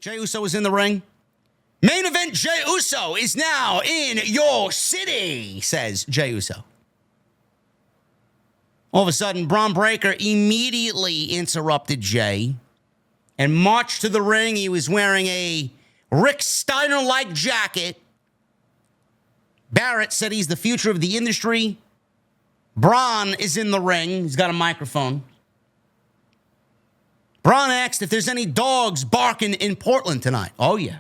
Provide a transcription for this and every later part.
Jey Uso is in the ring. Main event, Jey Uso is now in your city, says Jey Uso. All of a sudden, Bron Breakker immediately interrupted Jey and marched to the ring. He was wearing a Rick Steiner-like jacket. Barrett said he's the future of the industry. Bron is in the ring. He's got a microphone. Bron asked if there's any dogs barking in Portland tonight. Oh, yeah.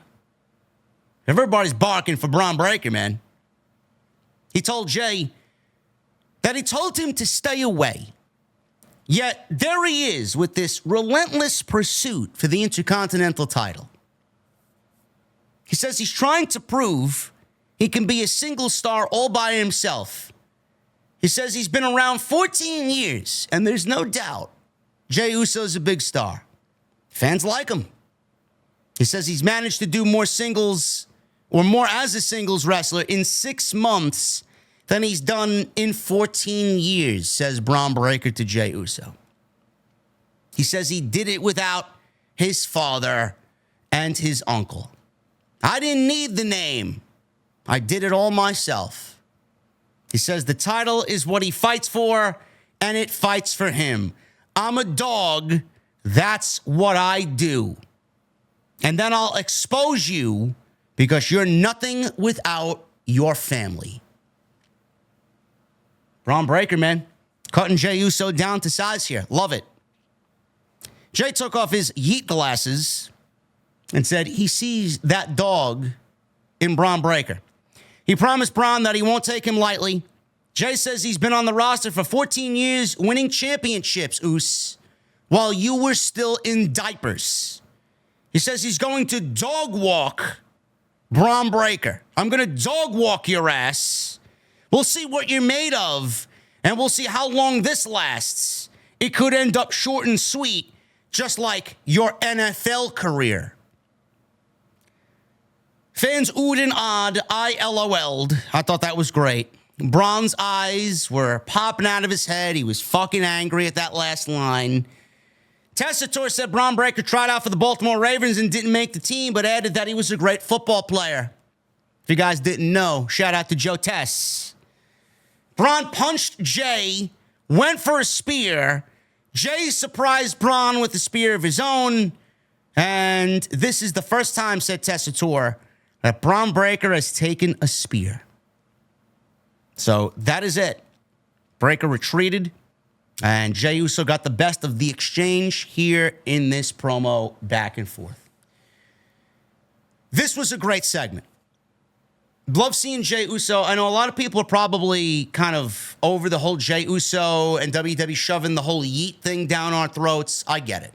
Everybody's barking for Bron Breakker, man. He told Jey that he told him to stay away. Yet there he is with this relentless pursuit for the Intercontinental title. He says he's trying to prove he can be a single star all by himself. He says he's been around 14 years, and there's no doubt Jey Uso's a big star. Fans like him. He says he's managed to do more singles or more as a singles wrestler in 6 months than he's done in 14 years, says Bron Breakker to Jey Uso. He says he did it without his father and his uncle. I didn't need the name. I did it all myself. He says the title is what he fights for, and it fights for him. I'm a dog. That's what I do. And then I'll expose you because you're nothing without your family. Bron Breakker, man. Cutting Jey Uso down to size here. Love it. Jey took off his Yeet glasses and said he sees that dog in Bron Breakker. He promised Bron that he won't take him lightly. Jey says he's been on the roster for 14 years, winning championships, Oos, while you were still in diapers. He says he's going to dog walk Bron Breakker. I'm going to dog walk your ass. We'll see what you're made of, and we'll see how long this lasts. It could end up short and sweet, just like your NFL career. Fans oohed and awed. I LOL'd. I thought that was great. Bron's eyes were popping out of his head. He was fucking angry at that last line. Tessitore said Bron Breakker tried out for the Baltimore Ravens and didn't make the team, but added that he was a great football player. If you guys didn't know, shout out to Joe Tess. Bron punched Jey, went for a spear. Jey surprised Bron with a spear of his own. And this is the first time, said Tessitore, that Bron Breakker has taken a spear. So that is it. Breakker retreated, and Jey Uso got the best of the exchange here in this promo back and forth. This was a great segment. Love seeing Jey Uso. I know a lot of people are probably kind of over the whole Jey Uso and WWE shoving the whole Yeet thing down our throats. I get it.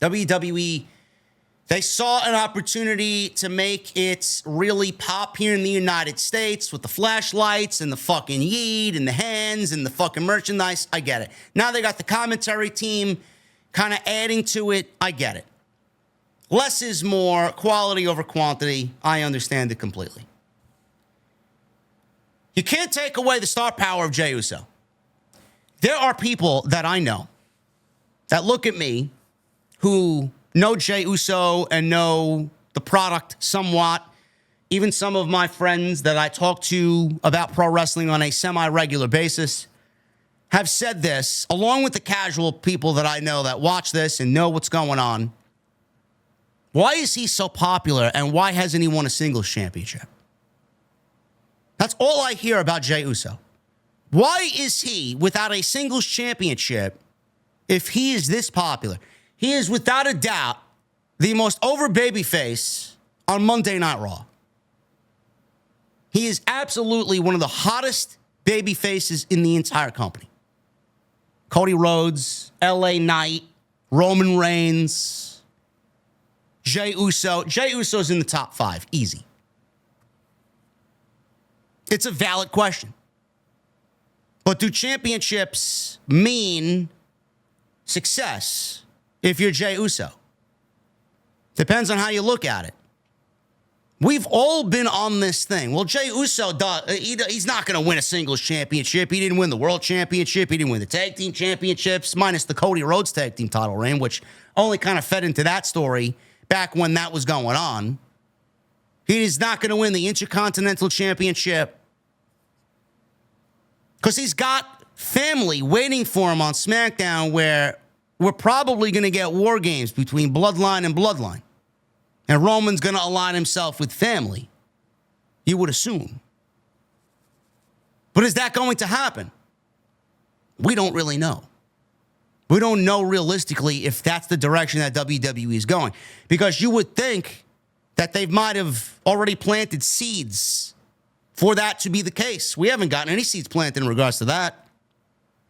WWE, they saw an opportunity to make it really pop here in the United States with the flashlights and the fucking Yeet and the hands and the fucking merchandise. I get it. Now they got the commentary team kind of adding to it. I get it. Less is more, quality over quantity. I understand it completely. You can't take away the star power of Jey Uso. There are people that I know that look at me who know Jey Uso and know the product somewhat. Even some of my friends that I talk to about pro wrestling on a semi-regular basis have said this, along with the casual people that I know that watch this and know what's going on. Why is he so popular, and why hasn't he won a singles championship? That's all I hear about Jey Uso. Why is he without a singles championship if he is this popular? He is, without a doubt, the most over babyface on Monday Night Raw. He is absolutely one of the hottest babyfaces in the entire company. Cody Rhodes, LA Knight, Roman Reigns, Jey Uso. Jey Uso's in the top 5, easy. It's a valid question. But do championships mean success if you're Jey Uso? Depends on how you look at it. We've all been on this thing. Well, Jey Uso, he's not going to win a singles championship. He didn't win the world championship. He didn't win the tag team championships, minus the Cody Rhodes tag team title reign, which only kind of fed into that story back when that was going on. He is not going to win the Intercontinental Championship because he's got family waiting for him on SmackDown, where we're probably going to get war games between Bloodline and Bloodline. And Roman's going to align himself with family, you would assume. But is that going to happen? We don't really know. We don't know realistically if that's the direction that WWE is going. Because you would think that they might have already planted seeds for that to be the case. We haven't gotten any seeds planted in regards to that.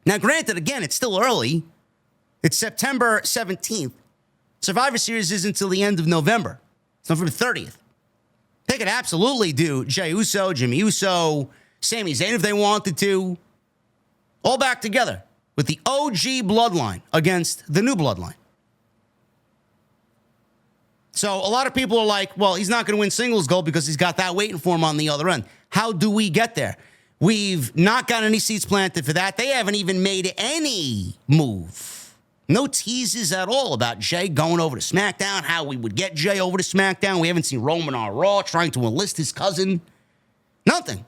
Now, granted, again, it's still early. It's September 17th. Survivor Series is until the end of November. It's November 30th. They could absolutely do Jey Uso, Jimmy Uso, Sami Zayn if they wanted to. All back together with the OG Bloodline against the new Bloodline. So a lot of people are like, well, he's not going to win singles gold because he's got that waiting for him on the other end. How do we get there? We've not got any seeds planted for that. They haven't even made any move. No teases at all about Jey going over to SmackDown, how we would get Jey over to SmackDown. We haven't seen Roman on Raw trying to enlist his cousin. Nothing.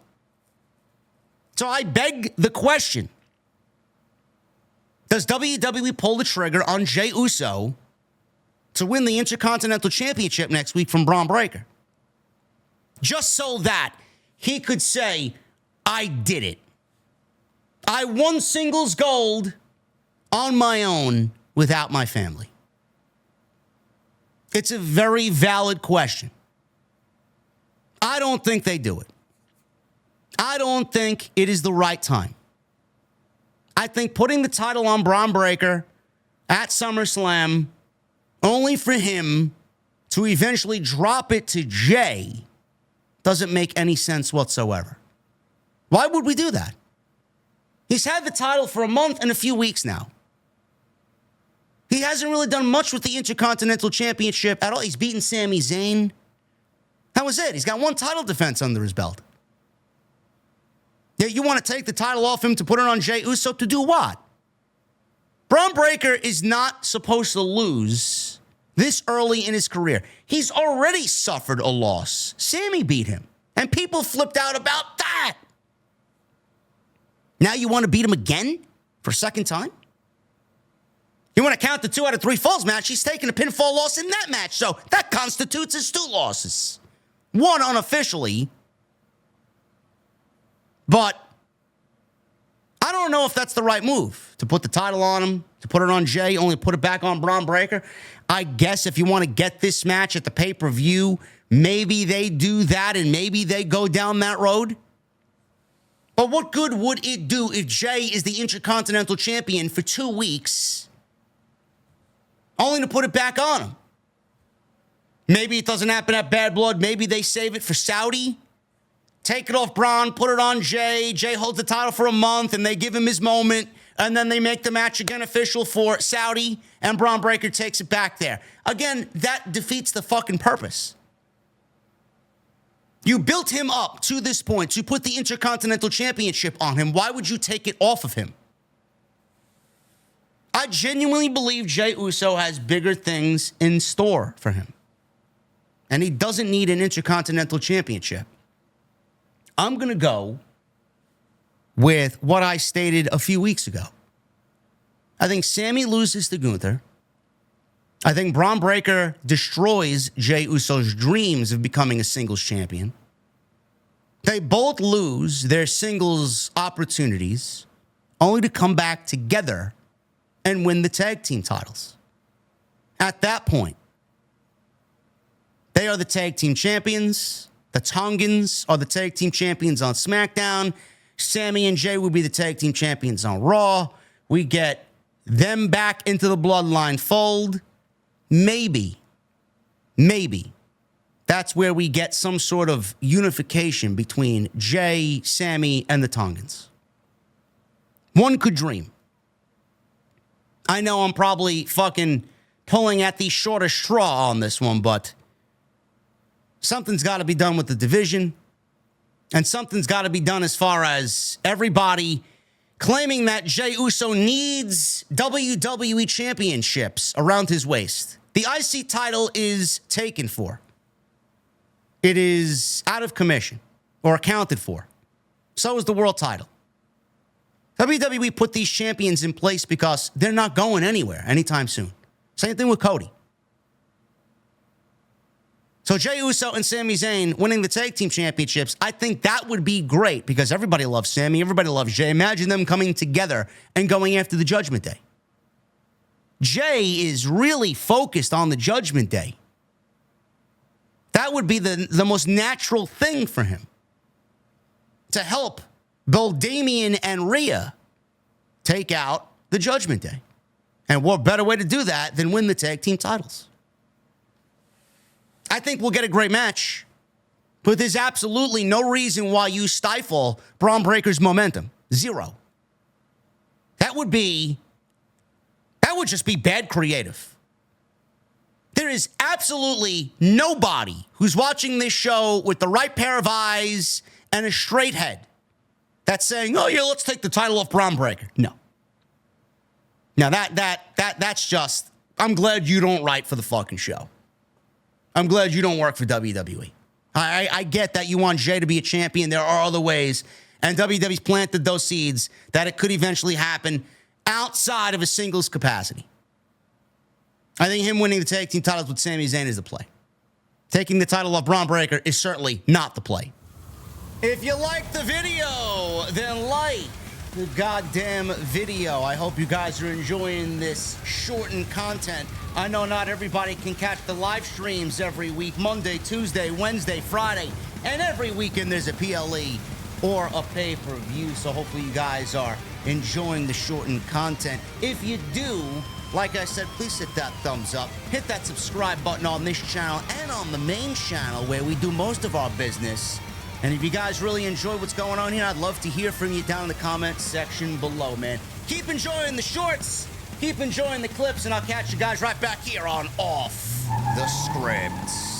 So I beg the question. Does WWE pull the trigger on Jey Uso to win the Intercontinental Championship next week from Bron Breakker? Just so that he could say, I did it. I won singles gold on my own without my family. It's a very valid question. I don't think they do it. I don't think it is the right time. I think putting the title on Bron Breakker at SummerSlam only for him to eventually drop it to Jey doesn't make any sense whatsoever. Why would we do that? He's had the title for a month and a few weeks now. He hasn't really done much with the Intercontinental Championship at all. He's beaten Sami Zayn. That was it. He's got one title defense under his belt. Yeah, you want to take the title off him to put it on Jey Uso to do what? Bron Breakker is not supposed to lose this early in his career. He's already suffered a loss. Sami beat him, and people flipped out about that. Now you want to beat him again for a second time? You want to count the 2 out of 3 falls match? He's taking a pinfall loss in that match, so that constitutes his 2 losses. One unofficially. But I don't know if that's the right move, to put the title on him, to put it on Jey, only put it back on Bron Breakker. I guess if you want to get this match at the pay-per-view, maybe they do that and maybe they go down that road. But what good would it do if Jey is the Intercontinental Champion for 2 weeks, only to put it back on him? Maybe it doesn't happen at Bad Blood. Maybe they save it for Saudi. Take it off Bron, put it on Jey. Jey holds the title for a month, and they give him his moment, and then they make the match again official for Saudi, and Bron Breakker takes it back there. Again, that defeats the fucking purpose. You built him up to this point to put the Intercontinental Championship on him. Why would you take it off of him? I genuinely believe Jey Uso has bigger things in store for him. And he doesn't need an Intercontinental Championship. I'm going to go with what I stated a few weeks ago. I think Sami loses to Gunther. I think Bron Breakker destroys Jey Uso's dreams of becoming a singles champion. They both lose their singles opportunities, only to come back together and win the tag team titles. At that point, they are the tag team champions. The Tongans are the tag team champions on SmackDown. Sami and Jey will be the tag team champions on Raw. We get them back into the Bloodline fold. Maybe that's where we get some sort of unification between Jey, Sami, and the Tongans. One could dream. I know I'm probably fucking pulling at the shortest straw on this one, but something's got to be done with the division, and something's got to be done as far as everybody claiming that Jey Uso needs WWE championships around his waist. The IC title is taken for. It is out of commission or accounted for. So is the world title. WWE put these champions in place because they're not going anywhere anytime soon. Same thing with Cody. So Jey Uso and Sami Zayn winning the tag team championships, I think that would be great because everybody loves Sami, everybody loves Jey. Imagine them coming together and going after the Judgment Day. Jey is really focused on the Judgment Day. That would be the most natural thing for him. To help both Damian and Rhea take out the Judgment Day. And what better way to do that than win the tag team titles? I think we'll get a great match, but there's absolutely no reason why you stifle Bron Breakker's momentum. Zero. That would just be bad creative. There is absolutely nobody who's watching this show with the right pair of eyes and a straight head that's saying, oh, yeah, let's take the title off Bron Breakker. No. Now, that's just, I'm glad you don't write for the fucking show. I'm glad you don't work for WWE. I get that you want Jey to be a champion. There are other ways. And WWE's planted those seeds that it could eventually happen outside of a singles capacity. I think him winning the tag team titles with Sami Zayn is the play. Taking the title off Bron Breakker is certainly not the play. If you liked the video, then like the goddamn video. I hope you guys are enjoying this shortened content. I know not everybody can catch the live streams every week, Monday, Tuesday, Wednesday, Friday, and every weekend there's a PLE or a pay-per-view, so hopefully you guys are enjoying the shortened content. If you do, like I said, please hit that thumbs up, hit that subscribe button on this channel and on the main channel where we do most of our business. And if you guys really enjoy what's going on here, I'd love to hear from you down in the comments section below, man. Keep enjoying the shorts, keep enjoying the clips, and I'll catch you guys right back here on Off the Script.